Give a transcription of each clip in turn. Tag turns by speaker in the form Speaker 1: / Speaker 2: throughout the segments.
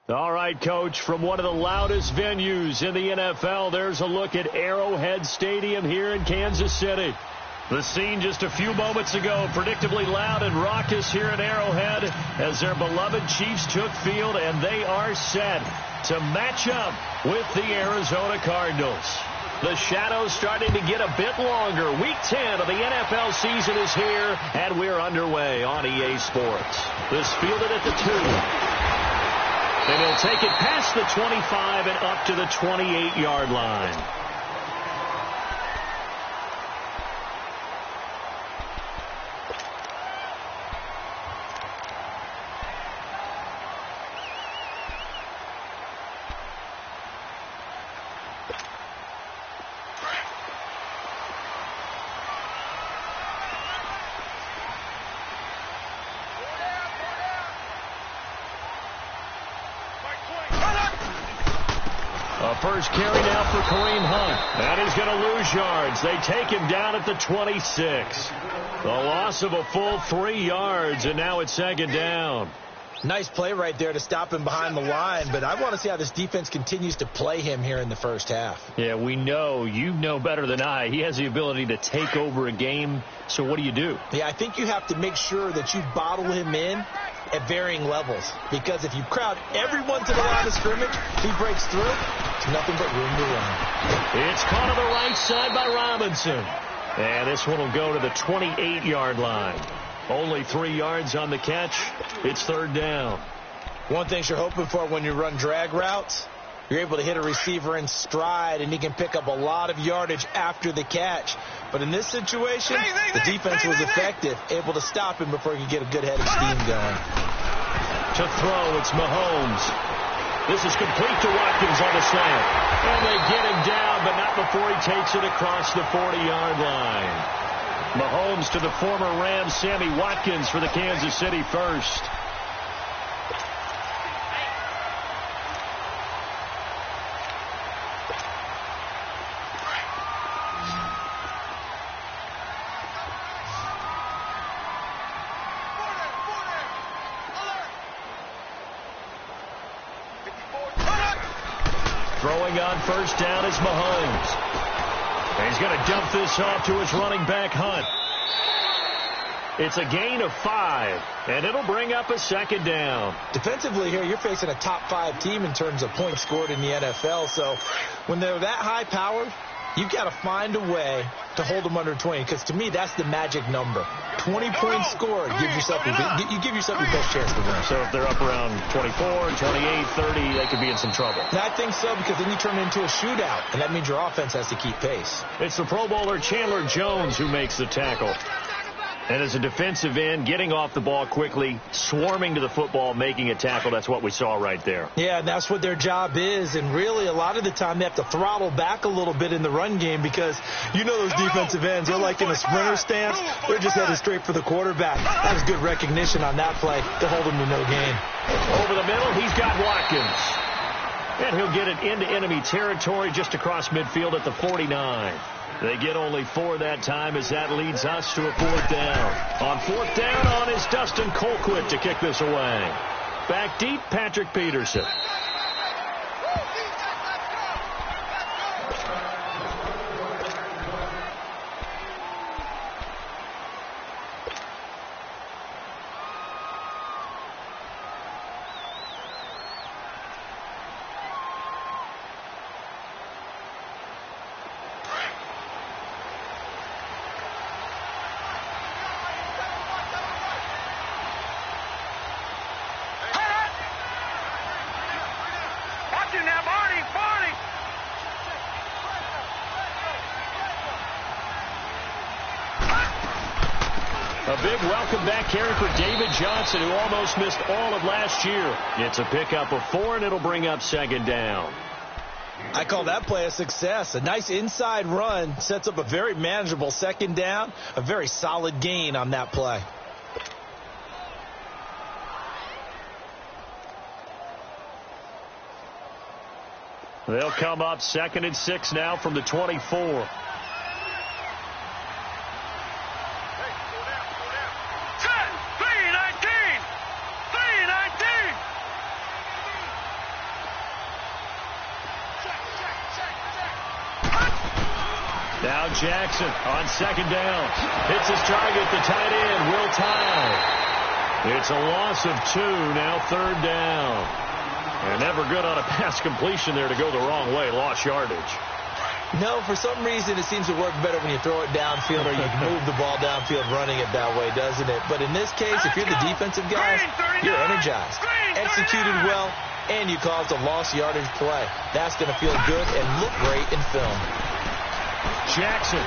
Speaker 1: All right, Coach, from one of the loudest venues in the NFL, there's a look at Arrowhead Stadium here in Kansas City. The scene just a few moments ago, predictably loud and raucous here at Arrowhead as their beloved Chiefs took field, and they are set to match up with the Arizona Cardinals. The shadows starting to get a bit longer. Week 10 of the NFL season is here, and we're underway on EA Sports. This fielded at the 2. And he'll take it past the 25 and up to the 28-yard line. First carry now for Kareem Hunt. And he's going to lose yards. They take him down at the 26. The loss of a full 3 yards, and now it's second down.
Speaker 2: Nice play right there to stop him behind the line, but I want to see how this defense continues to play him here in the first half.
Speaker 1: Yeah, we know. You know better than I. He has the ability to take over a game, so what do you do?
Speaker 2: Yeah, I think you have to make sure that you bottle him in at varying levels, because if you crowd everyone to the line of scrimmage, he breaks through, there's nothing but room to run.
Speaker 1: It's caught on the right side by Robinson. And this one will go to the 28-yard line. Only 3 yards on the catch. It's third down.
Speaker 2: One thing you're hoping for when you run drag routes, you're able to hit a receiver in stride, and he can pick up a lot of yardage after the catch. But in this situation, the defense was effective, able to stop him before he could get a good head of steam going.
Speaker 1: To throw, it's Mahomes. This is complete to Watkins on the slant. And they get him down, but not before he takes it across the 40-yard line. Mahomes to the former Rams, Sammy Watkins for the Kansas City first. Throwing on first down is Mahomes. And he's going to dump this off to his running back, Hunt. It's a gain of 5, and it'll bring up a second down.
Speaker 2: Defensively here, you're facing a top 5 team in terms of points scored in the NFL. So when they're that high-powered, You've got to find a way to hold them under 20, because to me, that's the magic number. 20 points scored, you give yourself your best chance to win.
Speaker 1: So if they're up around 24, 28, 30, they could be in some trouble.
Speaker 2: And I think so, because then you turn it into a shootout, and that means your offense has to keep pace.
Speaker 1: It's the Pro Bowler Chandler Jones who makes the tackle. And as a defensive end, getting off the ball quickly, swarming to the football, making a tackle, that's what we saw right there.
Speaker 2: Yeah, and that's what their job is. And really, a lot of the time, they have to throttle back a little bit in the run game, because you know those defensive ends, they're like in a sprinter stance. They're just headed straight for the quarterback. That was good recognition on that play to hold him to no gain.
Speaker 1: Over the middle, he's got Watkins. And he'll get it into enemy territory just across midfield at the 49. They get only 4 that time, as that leads us to a 4th down. On 4th down is Dustin Colquitt to kick this away. Back deep, Patrick Peterson. A big welcome back carry for David Johnson, who almost missed all of last year. It's a pickup of 4, and it'll bring up 2nd down.
Speaker 2: I call that play a success. A nice inside run sets up a very manageable 2nd down. A very solid gain on that play.
Speaker 1: They'll come up 2nd and 6 now from the 24. Now Jackson on 2nd down. Hits his target, the tight end, Will Tye. It's a loss of 2, now 3rd down. And never good on a pass completion there to go the wrong way. Lost yardage.
Speaker 2: No, for some reason it seems to work better when you throw it downfield, or you move the ball downfield running it that way, doesn't it? But in this case, if you're the defensive guys, you're energized, executed well, and you caused a lost yardage play. That's going to feel good and look great in film.
Speaker 1: Jackson.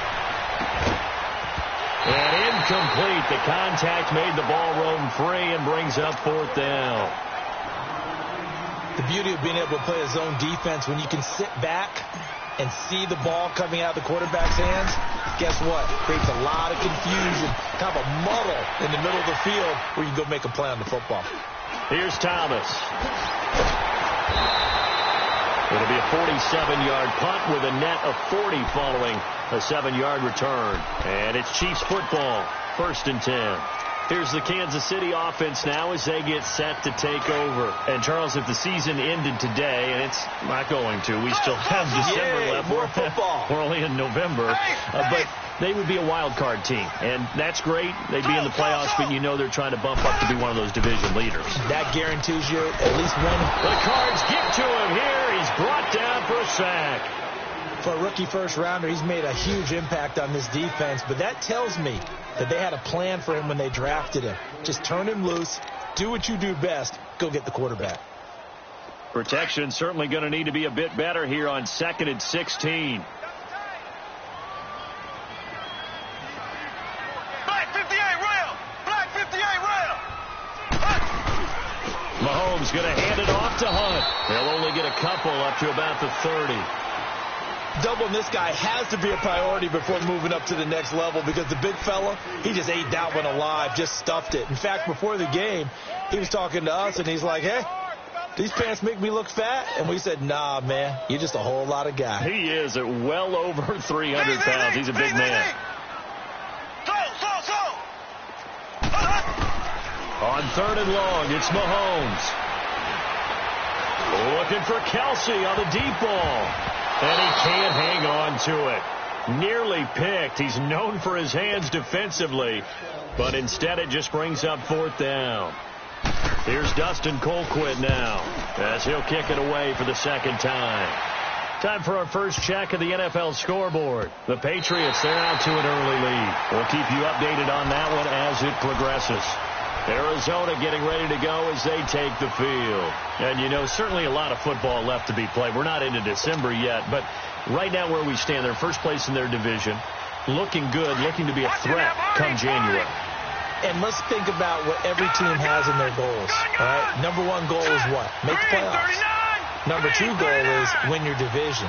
Speaker 1: And incomplete. The contact made the ball roam free and brings up 4th down.
Speaker 2: The beauty of being able to play a zone defense, when you can sit back and see the ball coming out of the quarterback's hands, guess what? Creates a lot of confusion, kind of a muddle in the middle of the field where you can go make a play on the football.
Speaker 1: Here's Thomas. It'll be a 47-yard punt with a net of 40 following a 7-yard return. And it's Chiefs football, 1st and 10. Here's the Kansas City offense now as they get set to take over. And, Charles, if the season ended today, and it's not going to, we still have December left.
Speaker 2: More football.
Speaker 1: We're only in November. But they would be a wild card team. And that's great. They'd be in the playoffs, but you know they're trying to bump up to be one of those division leaders.
Speaker 2: That guarantees you at least one.
Speaker 1: The Cards get to him here. He's brought down for a sack.
Speaker 2: For a rookie first-rounder, he's made a huge impact on this defense, but that tells me that they had a plan for him when they drafted him. Just turn him loose, do what you do best, go get the quarterback.
Speaker 1: Protection certainly going to need to be a bit better here on 2nd and 16.
Speaker 3: Black 58 rail! Black 58 rail!
Speaker 1: Mahomes going to hand it off to Hunt. They'll only get a couple up to about the 30.
Speaker 2: Doubling this guy has to be a priority before moving up to the next level, because the big fella, he just ate that one alive, just stuffed it. In fact, before the game, he was talking to us, and he's like, hey, these pants make me look fat? And we said, nah, man, you're just a whole lot of guy.
Speaker 1: He is at well over 300 pounds. He's a big man. On 3rd and long, it's Mahomes. Looking for Kelsey on the deep ball. And he can't hang on to it. Nearly picked. He's known for his hands defensively, but instead it just brings up 4th down. Here's Dustin Colquitt now as he'll kick it away for the 2nd time. Time for our first check of the NFL scoreboard. The Patriots, they're out to an early lead. We'll keep you updated on that one as it progresses. Arizona getting ready to go as they take the field. And, you know, certainly a lot of football left to be played. We're not into December yet, but right now where we stand, they're first place in their division. Looking good, looking to be a threat come January.
Speaker 2: And let's think about what every team has in their goals. All right? Number one goal is what? Make the playoffs. Number two goal is win your division.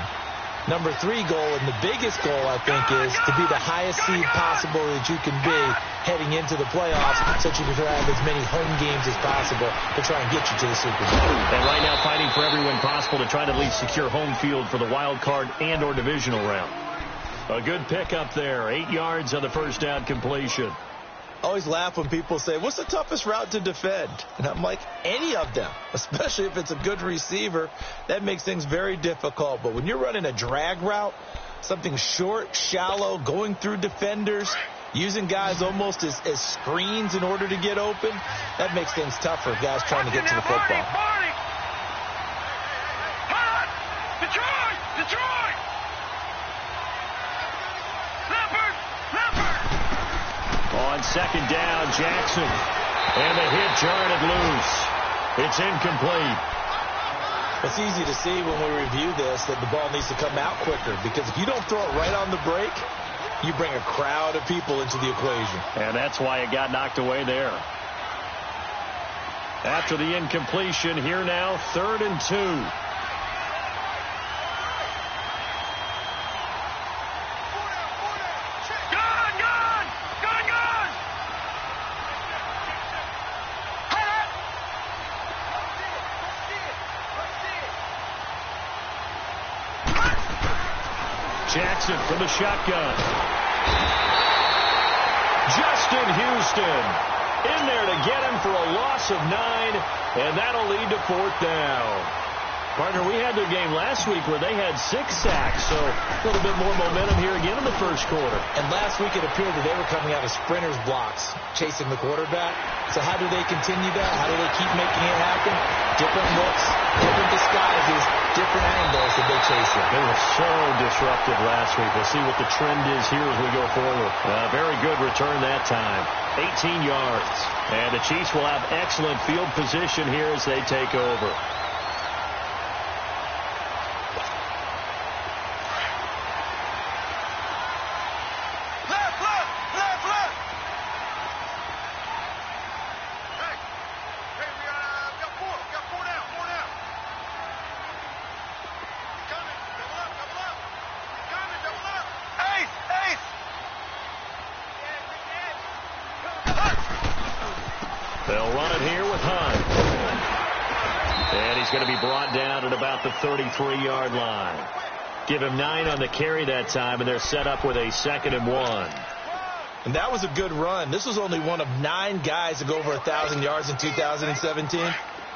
Speaker 2: Number three goal, and the biggest goal, I think, is to be the highest seed possible that you can be heading into the playoffs so that you can have as many home games as possible to try and get you to the Super Bowl.
Speaker 1: And right now fighting for every win possible to try to at least secure home field for the wild card and or divisional round. A good pickup there. 8 yards on the first down completion.
Speaker 2: I always laugh when people say, what's the toughest route to defend? And I'm like, any of them, especially if it's a good receiver. That makes things very difficult. But when you're running a drag route, something short, shallow, going through defenders, using guys almost as screens in order to get open, that makes things tough for guys trying to get to the football.
Speaker 1: On second down, Jackson. And the hit jarred it loose. It's incomplete.
Speaker 2: It's easy to see when we review this that the ball needs to come out quicker, because if you don't throw it right on the break, you bring a crowd of people into the equation.
Speaker 1: And that's why it got knocked away there. After the incompletion, here now, 3rd and 2. Jackson from the shotgun. Justin Houston in there to get him for a loss of 9, and that'll lead to 4th down. Partner, we had their game last week where they had 6 sacks, so a little bit more momentum here again in the first quarter.
Speaker 2: And last week it appeared that they were coming out of sprinters blocks, chasing the quarterback. So how do they continue that? How do they keep making it happen? Different looks, different disguises, different angles that they chase it.
Speaker 1: They were so disruptive last week. We'll see what the trend is here as we go forward. Very good return that time. 18 yards. And the Chiefs will have excellent field position here as they take over. They'll run it here with Hunt. And he's going to be brought down at about the 33-yard line. Give him 9 on the carry that time, and they're set up with a 2nd and 1.
Speaker 2: And that was a good run. This was only one of 9 guys to go over 1,000 yards in 2017.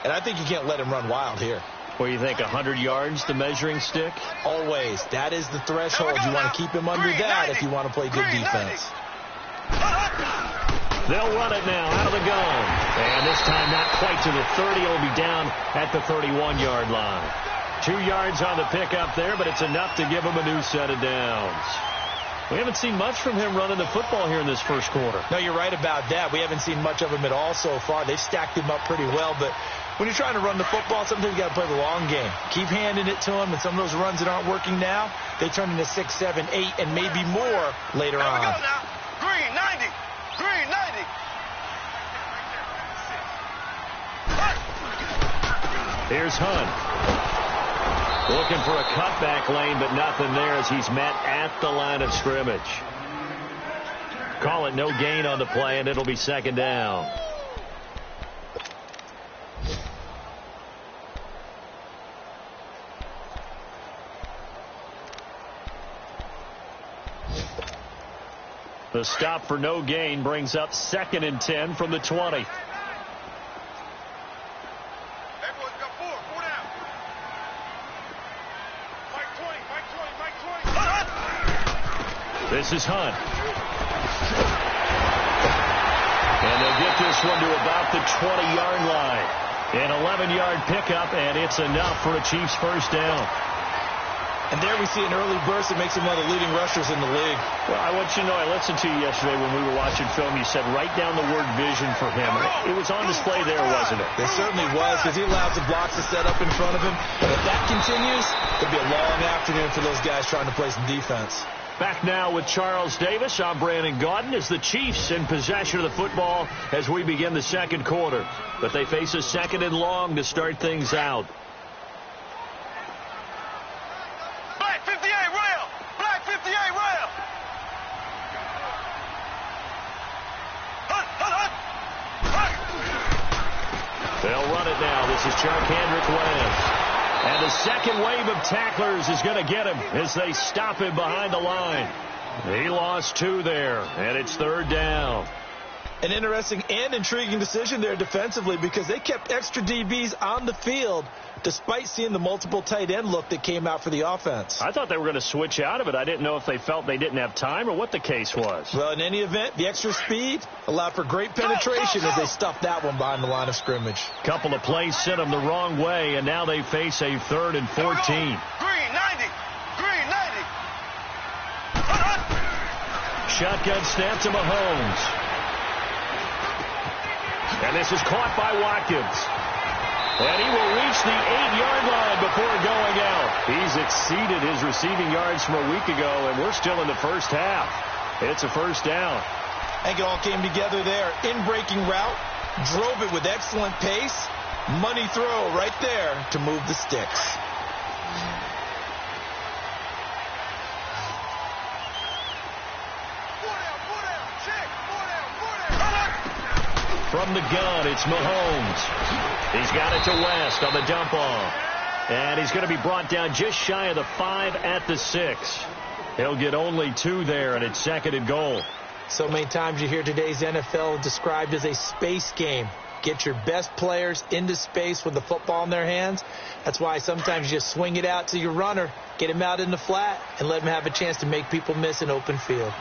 Speaker 2: And I think you can't let him run wild here.
Speaker 1: What do you think, 100 yards, the measuring stick?
Speaker 2: Always. That is the threshold. You want to keep him under that if you want to play good defense.
Speaker 1: They'll run it now out of the gun. And this time not quite to the 30. It'll be down at the 31-yard line. 2 yards on the pickup there, but it's enough to give him a new set of downs. We haven't seen much from him running the football here in this first quarter.
Speaker 2: No, you're right about that. We haven't seen much of him at all so far. They've stacked him up pretty well, but when you're trying to run the football, sometimes you got to play the long game. Keep handing it to him, and some of those runs that aren't working now, they turn into 6, 7, 8, and maybe more later on.
Speaker 3: Here we go now. Green, 90. Green, 90.
Speaker 1: Here's Hunt. Looking for a cutback lane, but nothing there as he's met at the line of scrimmage. Call it no gain on the play, and it'll be 2nd down. The stop for no gain brings up 2nd and 10 from the 20. This is Hunt. And they'll get this one to about the 20-yard line. An 11-yard pickup, and it's enough for a Chiefs first down.
Speaker 2: And there we see an early burst that makes him one of the leading rushers in the league.
Speaker 1: Well, I want you to know, I listened to you yesterday when we were watching film. You said write down the word vision for him. It was on display there, wasn't it?
Speaker 2: It certainly was, because he allows the blocks to set up in front of him. And if that continues, it'll be a long afternoon for those guys trying to play some defense.
Speaker 1: Back now with Charles Davis. I'm Brandon Gaudin as the Chiefs in possession of the football as we begin the second quarter. But they face a second and long to start things out.
Speaker 3: Black 58 rail! Black 58 rail!
Speaker 1: They'll run it now. This is Charkandrick Wentz. And the second wave of tacklers is going to get him as they stop him behind the line. He lost 2 there, and it's third down.
Speaker 2: An interesting and intriguing decision there defensively, because they kept extra DBs on the field despite seeing the multiple tight end look that came out for the offense.
Speaker 1: I thought they were going to switch out of it. I didn't know if they felt they didn't have time or what the case was.
Speaker 2: Well, in any event, the extra speed allowed for great penetration as they stuffed that one behind the line of scrimmage.
Speaker 1: Couple of plays sent them the wrong way, and now they face a 3rd and 14.
Speaker 3: Green 90! Green 90!
Speaker 1: Shotgun snap to Mahomes. And this is caught by Watkins. And he will reach the 8-yard line before going out. He's exceeded his receiving yards from a week ago, and we're still in the first half. It's a first down.
Speaker 2: I think it all came together there. In-breaking route, drove it with excellent pace. Money throw right there to move the sticks.
Speaker 1: From the gun, it's Mahomes. He's got it to West on the dump off. And he's going to be brought down just shy of the 5 at the 6. He'll get only 2 there, and it's 2nd and goal.
Speaker 2: So many times you hear today's NFL described as a space game. Get your best players into space with the football in their hands. That's why sometimes you just swing it out to your runner, get him out in the flat, and let him have a chance to make people miss an open field.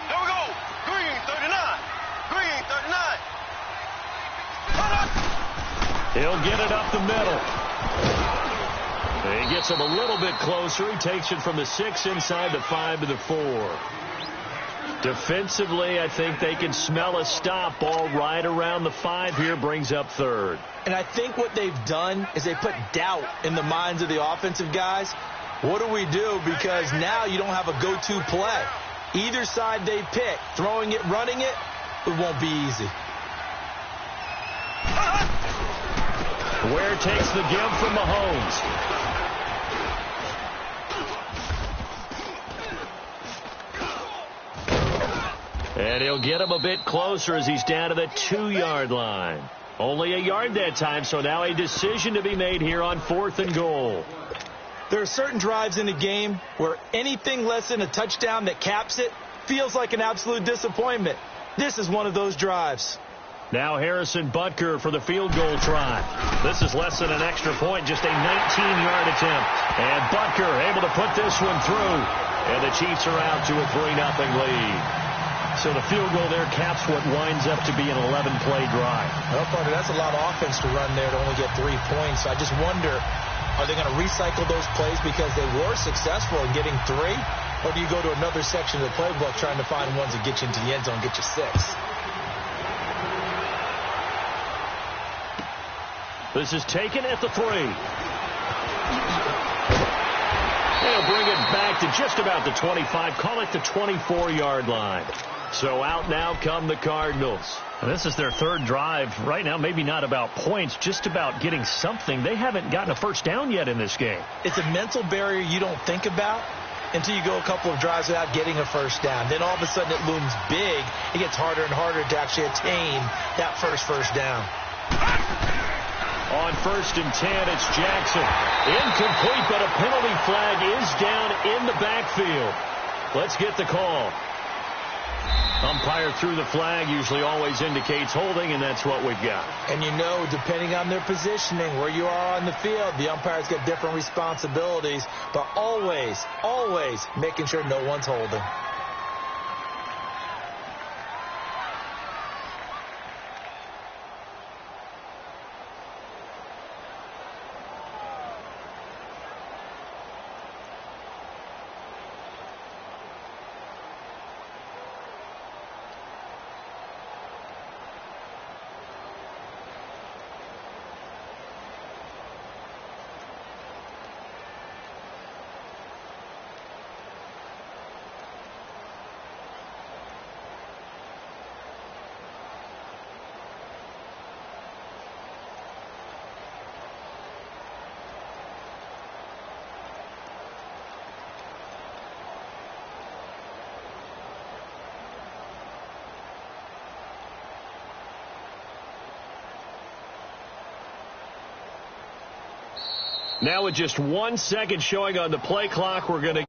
Speaker 3: There we go! Green 39! Green 39!
Speaker 1: He'll get it up the middle. He gets him a little bit closer. He takes it from the 6 inside the 5 to the 4. Defensively, I think they can smell a stop. Ball right around the 5 here, brings up 3rd.
Speaker 2: And I think what they've done is they put doubt in the minds of the offensive guys. What do we do? Because now you don't have a go-to play. Either side they pick, throwing it, running it, it won't be easy.
Speaker 1: Ware takes the give from Mahomes. And he'll get him a bit closer as he's down to the 2-yard line. Only a yard that time, so now a decision to be made here on 4th and goal.
Speaker 2: There are certain drives in the game where anything less than a touchdown that caps it feels like an absolute disappointment. This is one of those drives.
Speaker 1: Now Harrison Butker for the field goal try. This is less than an extra point, just a 19-yard attempt. And Butker able to put this one through. And the Chiefs are out to a 3-0 lead. So the field goal there caps what winds up to be an 11-play drive.
Speaker 2: Well, partner, that's a lot of offense to run there to only get 3 points. So I just wonder, are they going to recycle those plays because they were successful in getting 3? Or do you go to another section of the playbook trying to find ones that get you into the end zone, get you 6?
Speaker 1: This is taken at the 3. They'll bring it back to just about the 25. Call it the 24-yard line. So out now come the Cardinals. And this is their 3rd drive. Right now, maybe not about points, just about getting something. They haven't gotten a first down yet in this game.
Speaker 2: It's a mental barrier you don't think about until you go a couple of drives without getting a first down. Then all of a sudden it looms big. It gets harder and harder to actually attain that first down.
Speaker 1: On 1st and 10, it's Jackson. Incomplete, but a penalty flag is down in the backfield. Let's get the call. Umpire threw the flag, usually always indicates holding, and that's what we've got.
Speaker 2: And you know, depending on their positioning, where you are on the field, the umpires get different responsibilities, but always making sure no one's holding.
Speaker 1: Now with just 1 second showing on the play clock, we're going to